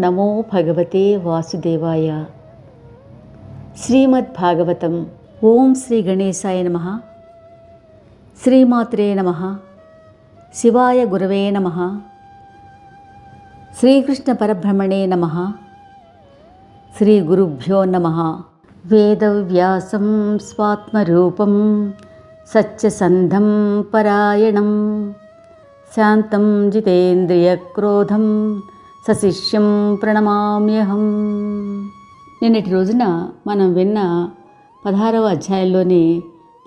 నమో భగవతే వాసుదేవాయ. శ్రీమద్భాగవతం. ఓం శ్రీ గణేశాయ నమః. శ్రీమాత్రే నమః. శివాయ గురవే నమః. శ్రీకృష్ణ పరబ్రహ్మణే నమః. శ్రీ గురుభ్యో నమః. వేదవ్యాసం స్వాత్మరూపం సత్యసంధం పరాయణం శాంతం జితేంద్రియక్రోధం సశిష్యం ప్రణమామ్యహం. నిన్నటి రోజున మనం విన్న 16వ అధ్యాయంలోని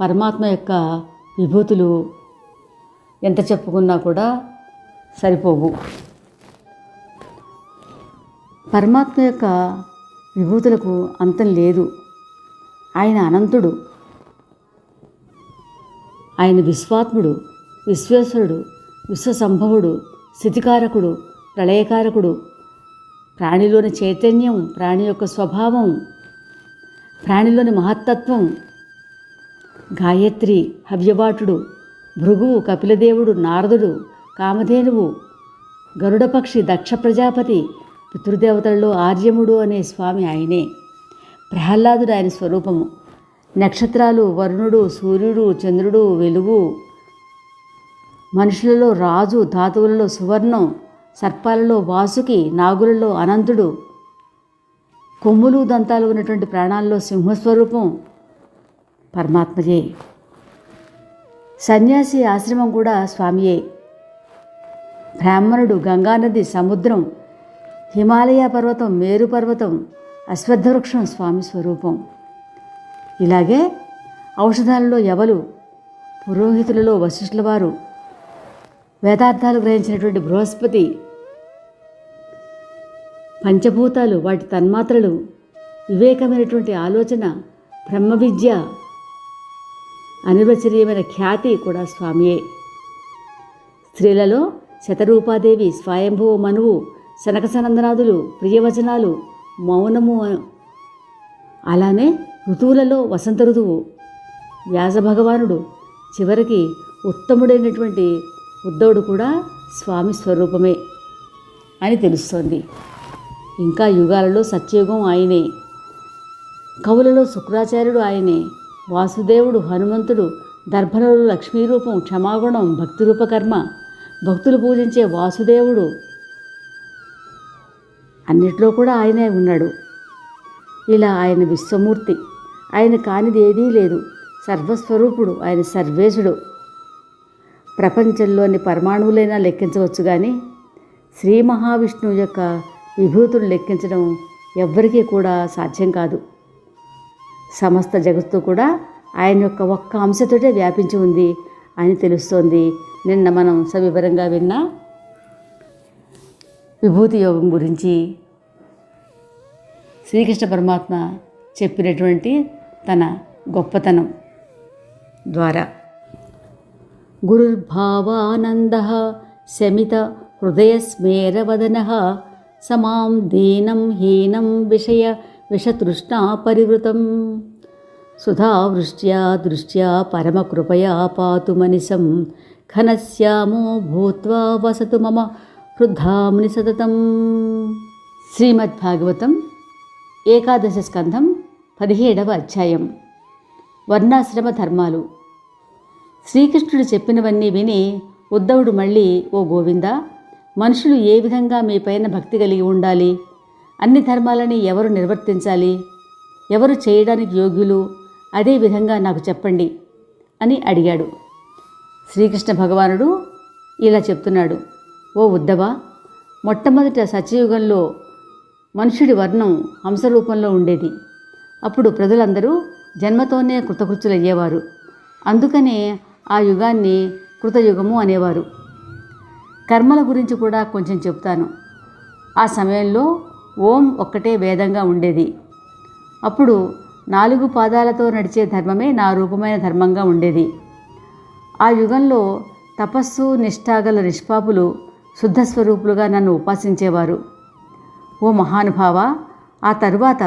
పరమాత్మ యొక్క విభూతులు ఎంత చెప్పుకున్నా కూడా సరిపోవు. పరమాత్మ యొక్క విభూతులకు అంతం లేదు. ఆయన అనంతుడు, ఆయన విశ్వాత్ముడు, విశ్వేశ్వరుడు, విశ్వసంభవుడు, స్థితికారకుడు, ప్రళయకారకుడు, ప్రాణిలోని చైతన్యం, ప్రాణి యొక్క స్వభావం, ప్రాణిలోని మహత్తత్వం, గాయత్రి, హవ్యవాటుడు, భృగువు, కపిలదేవుడు, నారదుడు, కామధేనువు, గరుడపక్షి, దక్ష ప్రజాపతి, పితృదేవతలలో ఆర్యముడు అనే స్వామి ఆయనే. ప్రహ్లాదుడు ఆయన స్వరూపము. నక్షత్రాలు, వరుణుడు, సూర్యుడు, చంద్రుడు, వెలుగు, మనుషులలో రాజు, ధాతువులలో సువర్ణం, సర్పాలలో వాసుకి, నాగులలో అనంతుడు, కొమ్ములు దంతాలు ఉన్నటువంటి ప్రాణాల్లో సింహస్వరూపం పరమాత్మయే. సన్యాసి ఆశ్రమం కూడా స్వామియే. బ్రాహ్మణుడు, గంగానది, సముద్రం, హిమాలయ పర్వతం, మేరు పర్వతం, అశ్వత్థవృక్షం స్వామి స్వరూపం. ఇలాగే ఔషధాలలో ఎవలు, పురోహితులలో వశిష్ఠుల వారు, వేదార్థాలు గ్రహించినటువంటి బృహస్పతి, పంచభూతాలు, వాటి తన్మాత్రలు, వివేకమైనటువంటి ఆలోచన, బ్రహ్మ విద్య, అనిర్వచనీయమైన ఖ్యాతి కూడా స్వామియే. స్త్రీలలో శతరూపాదేవి, స్వయంభువ మనువు, సనకసనందనాదులు, ప్రియవచనాలు, మౌనము. అలానే ఋతువులలో వసంత ఋతువు, వ్యాసభగవానుడు, చివరికి ఉత్తముడైనటువంటి ఉద్ధవుడు కూడా స్వామి స్వరూపమే అని తెలుస్తోంది. ఇంకా యుగాలలో సత్యయుగం ఆయనే, కవులలో శుక్రాచార్యుడు ఆయనే, వాసుదేవుడు, హనుమంతుడు, దర్భలలో లక్ష్మీరూపం, క్షమాగుణం, భక్తిరూపకర్మ, భక్తులు పూజించే వాసుదేవుడు, అన్నిట్లో కూడా ఆయనే ఉన్నాడు. ఇలా ఆయన విశ్వమూర్తి, ఆయన కానిది ఏదీ లేదు, సర్వస్వరూపుడు, ఆయన సర్వేశుడు. ప్రపంచంలోని పరమాణువులైనా లెక్కించవచ్చు, కానీ శ్రీ మహావిష్ణువు యొక్క విభూతులు లెక్కించడం ఎవ్వరికీ కూడా సాధ్యం కాదు. సమస్త జగత్తు కూడా ఆయన యొక్క ఒక్క అంశతోటే వ్యాపించి ఉంది అని తెలుస్తోంది. నిన్న మనం సవివరంగా విన్న విభూతి యోగం గురించి శ్రీకృష్ణ పరమాత్మ చెప్పినటువంటి తన గొప్పతనం ద్వారా. గురుర్భావానందః శమిత హృదయస్మేరవదనః సమాం దీనం హీనం విషయ విషతృష్ణా పరివృతం సుధావృష్ట్యా దృష్ట్యా పరమకృపయా పాతు మనిషం ఘనశ్యామో భూత్వా వసతు మమ హృద్ధామ్ని సతతం. శ్రీమద్భాగవతం 11వ స్కంధం 17వ అధ్యాయం. వర్ణాశ్రమ ధర్మాలు. శ్రీకృష్ణుడు చెప్పినవన్నీ విని ఉద్ధవుడు మళ్ళీ, ఓ గోవిందా, మనుషులు ఏ విధంగా మీ పైన భక్తి కలిగి ఉండాలి, అన్ని ధర్మాలని ఎవరు నిర్వర్తించాలి, ఎవరు చేయడానికి యోగ్యులు, అదే విధంగా నాకు చెప్పండి అని అడిగాడు. శ్రీకృష్ణ భగవానుడు ఇలా చెప్తున్నాడు, ఓ ఉద్ధవ, మొట్టమొదట సత్యయుగంలో మనుషుడి వర్ణం హంసరూపంలో ఉండేది. అప్పుడు ప్రజలందరూ జన్మతోనే కృతకృత్యులయ్యేవారు. అందుకనే ఆ యుగాన్ని కృతయుగము అనేవారు. కర్మల గురించి కూడా కొంచెం చెప్తాను. ఆ సమయంలో ఓం ఒక్కటే వేదంగా ఉండేది. అప్పుడు 4 పాదాలతో నడిచే ధర్మమే నా రూపమైన ధర్మంగా ఉండేది. ఆ యుగంలో తపస్సు, నిష్ఠాగల నిష్పాపులు శుద్ధస్వరూపులుగా నన్ను ఉపాసించేవారు. ఓ మహానుభావ, ఆ తరువాత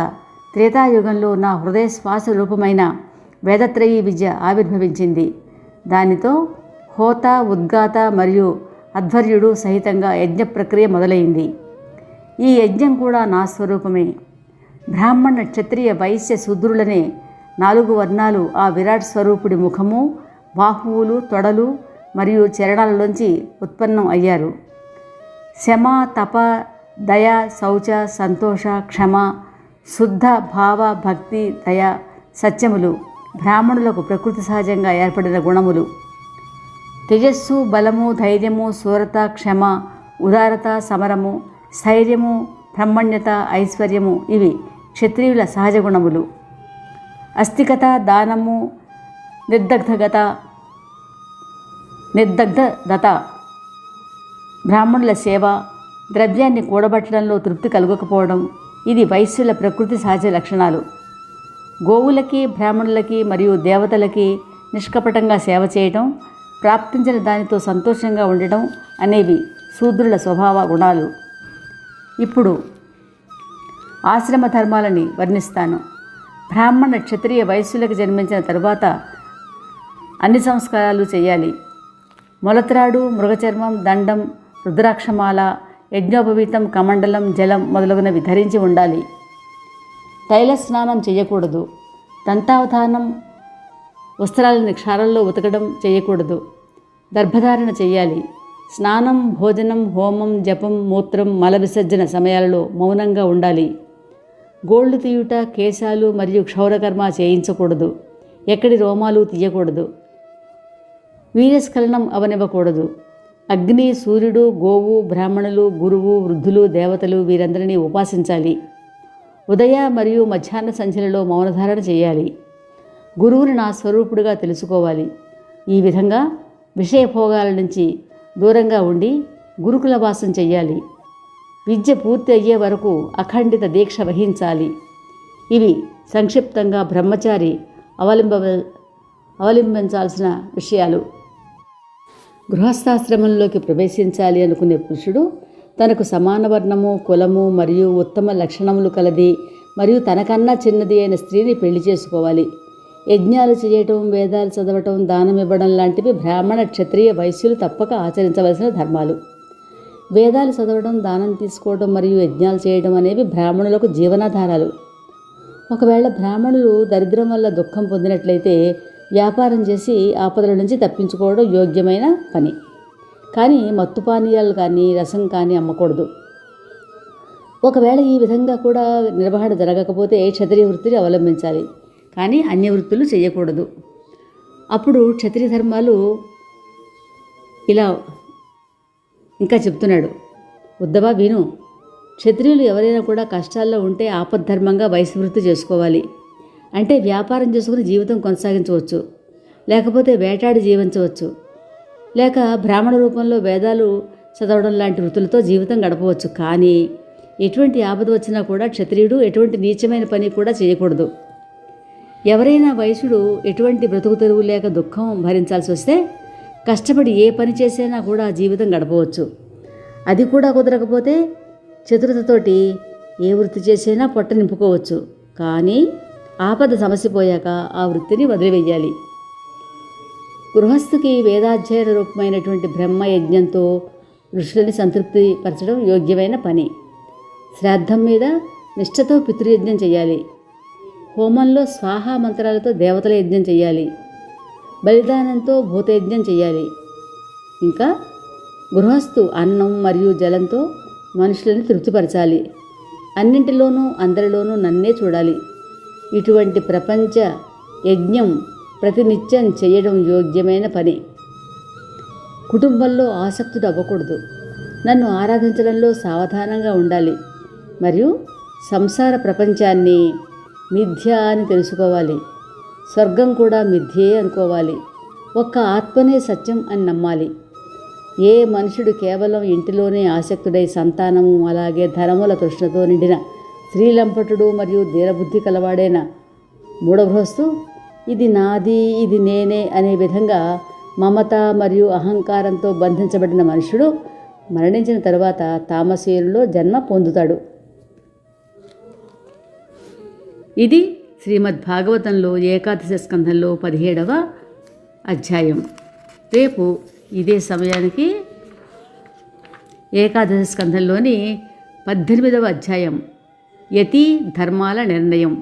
త్రేతాయుగంలో నా హృదయ శ్వాస రూపమైన వేదత్రయీ విద్య ఆవిర్భవించింది. దానితో హోత, ఉద్గాత మరియు అధ్వర్యుడు సహితంగా యజ్ఞ ప్రక్రియ మొదలైంది. ఈ యజ్ఞం కూడా నా స్వరూపమే. బ్రాహ్మణ, క్షత్రియ, వైశ్య, శూద్రులనే 4 వర్ణాలు ఆ విరాట్ స్వరూపుడి ముఖము, బాహువులు, తొడలు మరియు చరణాలలోంచి ఉత్పన్నం అయ్యారు. శమ, తప, దయ, శౌచ, సంతోష, క్షమ, శుద్ధ భావ, భక్తి, దయ, సత్యములు బ్రాహ్మణులకు ప్రకృతి సహజంగా ఏర్పడిన గుణములు. తేజస్సు, బలము, ధైర్యము, శూరత, క్షమ, ఉదారత, సమరము, స్థైర్యము, బ్రహ్మణ్యత, ఐశ్వర్యము ఇవి క్షత్రియుల సహజ గుణములు. అస్తికత, దానము, నిర్దగ్ధత బ్రాహ్మణుల సేవ, ద్రవ్యాన్ని కూడబట్టడంలో తృప్తి కలుగకపోవడం ఇది వైశ్యుల ప్రకృతి సహజ లక్షణాలు. గోవులకి, బ్రాహ్మణులకి మరియు దేవతలకి నిష్కపటంగా సేవ చేయటం, ప్రాప్తించిన దానితో సంతోషంగా ఉండటం అనేవి శూద్రుల స్వభావ గుణాలు. ఇప్పుడు ఆశ్రమ ధర్మాలని వర్ణిస్తాను. బ్రాహ్మణ, క్షత్రియ, వైశ్యులకు జన్మించిన తరువాత అన్ని సంస్కారాలు చేయాలి. మొలత్రాడు, మృగచర్మం, దండం, రుద్రాక్షమాల, యజ్ఞోపవీతం, కమండలం, జలం మొదలగునవి ధరించి ఉండాలి. తైల స్నానం చేయకూడదు. దంతావధానం, వస్త్రాలని క్షారంలో ఉతకడం చేయకూడదు. గర్భధారణ చేయాలి. స్నానం, భోజనం, హోమం, జపం, మూత్రం, మల విసర్జన సమయాలలో మౌనంగా ఉండాలి. గోళ్లు తీయుట, కేశాలు మరియు క్షౌరకర్మ చేయించకూడదు. ఎక్కడి రోమాలు తీయకూడదు. వీర్యస్ఖలనం అవనివ్వకూడదు. అగ్ని, సూర్యుడు, గోవు, బ్రాహ్మణులు, గురువు, వృద్ధులు, దేవతలు వీరందరినీ ఉపాసించాలి. ఉదయ మరియు మధ్యాహ్న సంధ్యలలో మౌనధారణ చేయాలి. గురువుని నా స్వరూపుడుగా తెలుసుకోవాలి. ఈ విధంగా విషయభోగాల నుంచి దూరంగా ఉండి గురుకుల వాసం చెయ్యాలి. విద్య పూర్తి అయ్యే వరకు అఖండిత దీక్ష వహించాలి. ఇవి సంక్షిప్తంగా బ్రహ్మచారి అవలంబించాల్సిన విషయాలు. గృహస్థాశ్రమంలోకి ప్రవేశించాలి అనుకునే పురుషుడు తనకు సమాన వర్ణము, కులము మరియు ఉత్తమ లక్షణములు కలది మరియు తనకన్నా చిన్నది అయిన స్త్రీని పెళ్లి చేసుకోవాలి. యజ్ఞాలు చేయటం, వేదాలు చదవటం, దానం ఇవ్వడం లాంటివి బ్రాహ్మణ, క్షత్రియ, వైశ్యులు తప్పక ఆచరించవలసిన ధర్మాలు. వేదాలు చదవడం, దానం తీసుకోవడం మరియు యజ్ఞాలు చేయడం అనేవి బ్రాహ్మణులకు జీవనాధారాలు. ఒకవేళ బ్రాహ్మణులు దరిద్రం వల్ల దుఃఖం పొందినట్లయితే వ్యాపారం చేసి ఆపదల నుంచి తప్పించుకోవడం యోగ్యమైన పని. కానీ మత్తు పానీయాలు కానీ రసం కానీ అమ్మకూడదు. ఒకవేళ ఈ విధంగా కూడా నిర్వహణ జరగకపోతే క్షత్రియ వృత్తిని అవలంబించాలి, కానీ అన్య వృత్తులు చేయకూడదు. అప్పుడు క్షత్రియ ధర్మాలు ఇలా ఇంకా చెప్తున్నాడు. ఉద్ధవ విను, క్షత్రియులు ఎవరైనా కూడా కష్టాల్లో ఉంటే ఆపద్ధర్మంగా వైశ్య వృత్తి చేసుకోవాలి. అంటే వ్యాపారం చేసుకుని జీవితం కొనసాగించవచ్చు, లేకపోతే వేటాడి జీవించవచ్చు, లేక బ్రాహ్మణ రూపంలో వేదాలు చదవడం లాంటి వృత్తులతో జీవితం గడపవచ్చు. కానీ ఎటువంటి ఆపద వచ్చినా కూడా క్షత్రియుడు ఎటువంటి నీచమైన పని కూడా చేయకూడదు. ఎవరైనా వైశ్యుడు ఎటువంటి బ్రతుకు తెరువు లేక దుఃఖం భరించాల్సి వస్తే కష్టపడి ఏ పని చేసినా కూడా జీవితం గడపవచ్చు. అది కూడా కుదరకపోతే చతురతతోటి ఏ వృత్తి చేసినా పొట్ట నింపుకోవచ్చు. కానీ ఆపద సమస్య పోయాక ఆ వృత్తిని వదిలివేయాలి. గృహస్థుకి వేదాధ్యయన రూపమైనటువంటి బ్రహ్మ యజ్ఞంతో ఋషులని సంతృప్తి పరచడం యోగ్యమైన పని. శ్రాద్ధం మీద నిష్ఠతో పితృయజ్ఞం చేయాలి. హోమంలో స్వాహా మంత్రాలతో దేవతల యజ్ఞం చేయాలి. బలిదానంతో భూతయజ్ఞం చేయాలి. ఇంకా గృహస్థు అన్నం మరియు జలంతో మనుషులని తృప్తిపరచాలి. అన్నింటిలోనూ అందరిలోనూ నన్నే చూడాలి. ఇటువంటి ప్రపంచ యజ్ఞం ప్రతినిత్యం చేయడం యోగ్యమైన పని. కుటుంబంలో ఆసక్తుడు అవ్వకూడదు. నన్ను ఆరాధించడంలో సావధానంగా ఉండాలి. మరియు సంసార ప్రపంచాన్ని మిథ్య అని తెలుసుకోవాలి. స్వర్గం కూడా మిథ్యే అనుకోవాలి. ఒక్క ఆత్మనే సత్యం అని నమ్మాలి. ఏ మనుషుడు కేవలం ఇంటిలోనే ఆసక్తుడై సంతానము అలాగే ధనముల తృష్ణతో నిండిన స్త్రీలంపటుడు మరియు దీనబుద్ధి కలవాడైన మూఢగృహస్థు ఇది నాది, ఇది నేనే అనే విధంగా మమత మరియు అహంకారంతో బంధించబడిన మనుషుడు మరణించిన తరువాత తామసీయులలో జన్మ పొందుతాడు. ఇది శ్రీమద్భాగవతంలో ఏకాదశ స్కంధంలో 17వ అధ్యాయం. రేపు ఇదే సమయానికి ఏకాదశ స్కంధంలోని 18వ అధ్యాయం యతి ధర్మాల నిర్ణయం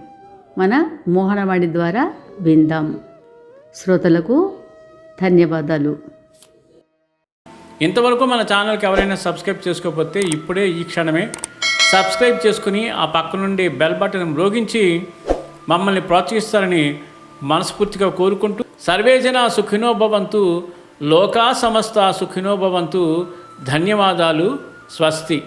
మన మోహనవాణి ద్వారా విందాం. శ్రోతలకు ధన్యవాదాలు. ఇంతవరకు మన ఛానల్కి ఎవరైనా సబ్స్క్రైబ్ చేసుకోకపోతే ఇప్పుడే ఈ క్షణమే సబ్స్క్రైబ్ చేసుకుని ఆ పక్క నుండి బెల్ బటన్ మ్రోగించి మమ్మల్ని ప్రోత్సహిస్తారని మనస్ఫూర్తిగా కోరుకుంటూ సర్వే జనా సుఖినో భవంతు, లోకా సమస్త సుఖినో భవంతు. ధన్యవాదాలు. స్వస్తి.